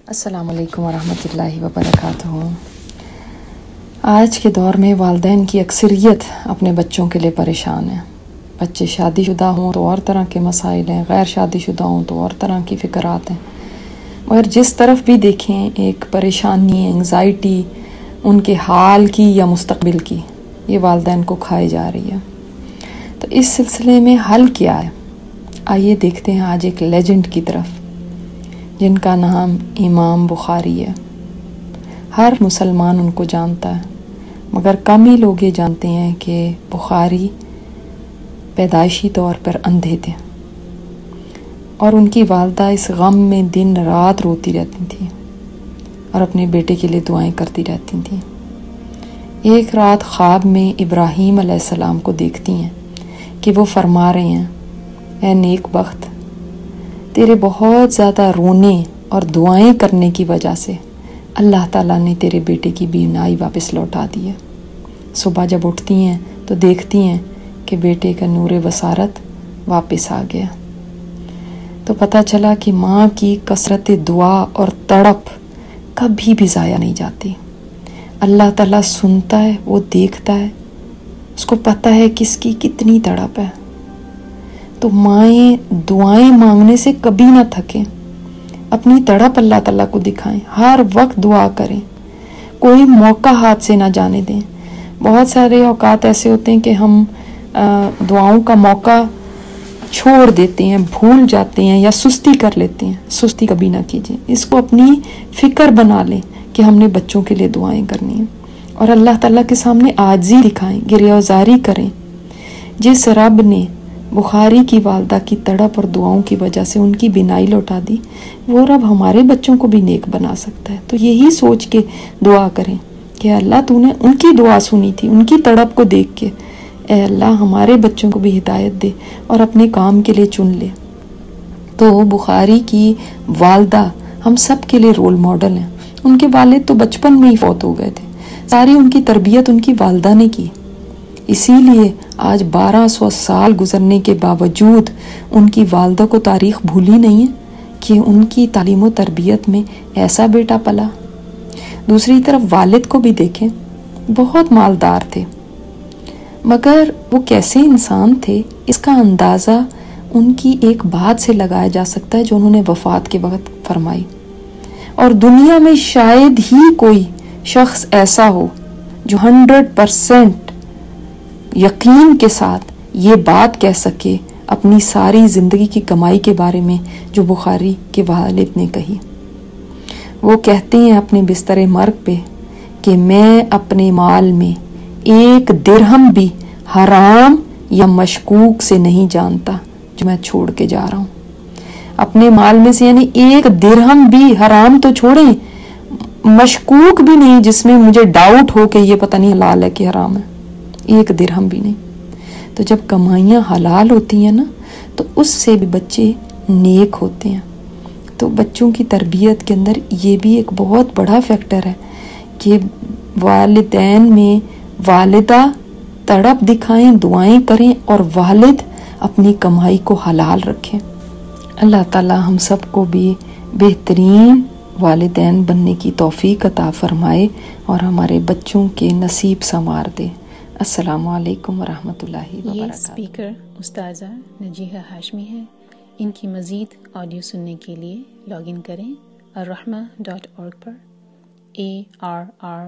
السلام علیکم ورحمۃ اللہ وبرکاتہ۔ آج کے دور میں والدین کی اکثریت اپنے بچوں کے لیے پریشان ہیں۔ بچے شادی شدہ ہوں تو اور طرح کے مسائل ہیں، غیر شادی شدہ ہوں تو اور طرح کی فکرات ہیں، مگر جس طرف بھی دیکھیں ایک پریشانی، انگزائٹی ان کے حال کی یا مستقبل کی، یہ والدین کو کھائے جا رہی ہے۔ تو اس سلسلے میں حل کیا ہے؟ آئیے دیکھتے ہیں آج ایک لیجنڈ کی طرف، جن کا نام امام بخاری ہے۔ ہر مسلمان ان کو جانتا ہے، مگر کم ہی لوگ یہ جانتے ہیں کہ بخاری پیدائشی طور پر اندھے تھے، اور ان کی والدہ اس غم میں دن رات روتی رہتی تھیں اور اپنے بیٹے کے لیے دعائیں کرتی رہتی تھیں۔ ایک رات خواب میں ابراہیم علیہ السلام کو دیکھتی ہیں کہ وہ فرما رہے ہیں، اے نیک بخت، تیرے بہت زیادہ رونے اور دعائیں کرنے کی وجہ سے اللہ تعالیٰ نے تیرے بیٹے کی بینائی واپس لوٹا دی ہے۔ صبح جب اٹھتی ہیں تو دیکھتی ہیں کہ بیٹے کا نور بصارت واپس آ گیا۔ تو پتہ چلا کہ ماں کی کثرت دعا اور تڑپ کبھی بھی ضائع نہیں جاتی۔ اللہ تعالیٰ سنتا ہے، وہ دیکھتا ہے، اس کو پتہ ہے کس کی کتنی تڑپ ہے۔ تو مائیں دعائیں مانگنے سے کبھی نہ تھکیں، اپنی تڑپ اللہ تعالیٰ کو دکھائیں، ہر وقت دعا کریں، کوئی موقع ہاتھ سے نہ جانے دیں۔ بہت سارے اوقات ایسے ہوتے ہیں کہ ہم دعاؤں کا موقع چھوڑ دیتے ہیں، بھول جاتے ہیں یا سستی کر لیتے ہیں۔ سستی کبھی نہ کیجیے، اس کو اپنی فکر بنا لیں کہ ہم نے بچوں کے لیے دعائیں کرنی ہیں، اور اللہ تعالیٰ کے سامنے عاجزی دکھائیں، گریہ‌وزاری کریں۔ جس رب نے بخاری کی والدہ کی تڑپ اور دعاؤں کی وجہ سے ان کی بینائی لوٹا دی، وہ رب ہمارے بچوں کو بھی نیک بنا سکتا ہے۔ تو یہی سوچ کے دعا کریں کہ اللہ تو نے ان کی دعا سنی تھی، ان کی تڑپ کو دیکھ کے، اے اللہ ہمارے بچوں کو بھی ہدایت دے اور اپنے کام کے لیے چن لے۔ تو بخاری کی والدہ ہم سب کے لیے رول ماڈل ہیں۔ ان کے والد تو بچپن میں ہی فوت ہو گئے تھے، ساری ان کی تربیت ان کی والدہ نے کی۔ اسی لیے آج 1200 سال گزرنے کے باوجود ان کی والدہ کو تاریخ بھولی نہیں ہے کہ ان کی تعلیم و تربیت میں ایسا بیٹا پلا۔ دوسری طرف والد کو بھی دیکھیں، بہت مالدار تھے، مگر وہ کیسے انسان تھے اس کا اندازہ ان کی ایک بات سے لگایا جا سکتا ہے جو انہوں نے وفات کے وقت فرمائی۔ اور دنیا میں شاید ہی کوئی شخص ایسا ہو جو 100% یقین کے ساتھ یہ بات کہہ سکے اپنی ساری زندگی کی کمائی کے بارے میں جو بخاری کے والد نے کہی۔ وہ کہتے ہیں اپنے بستر مرگ پہ کہ میں اپنے مال میں 1 درہم بھی حرام یا مشکوک سے نہیں جانتا جو میں چھوڑ کے جا رہا ہوں۔ اپنے مال میں سے یعنی 1 درہم بھی، حرام تو چھوڑیں، مشکوک بھی نہیں جس میں مجھے ڈاؤٹ ہو کہ یہ پتہ نہیں حلال ہے کہ حرام ہے، 1 درہم بھی نہیں۔ تو جب کمائیاں حلال ہوتی ہیں نا تو اس سے بھی بچے نیک ہوتے ہیں۔ تو بچوں کی تربیت کے اندر یہ بھی ایک بہت بڑا فیکٹر ہے کہ والدین میں والدہ تڑپ دکھائیں، دعائیں کریں، اور والد اپنی کمائی کو حلال رکھیں۔ اللہ تعالی ہم سب کو بھی بہترین والدین بننے کی توفیق عطا فرمائے اور ہمارے بچوں کے نصیب سنوار دے۔ السلام علیکم ورحمۃ اللہ وبرکاتہ۔ یہ اسپیکر استاذہ نجیحہ ہاشمی ہے۔ ان کی مزید آڈیو سننے کے لیے لاگ ان کریں الرحمہ.org پر، ARRAHMA.org۔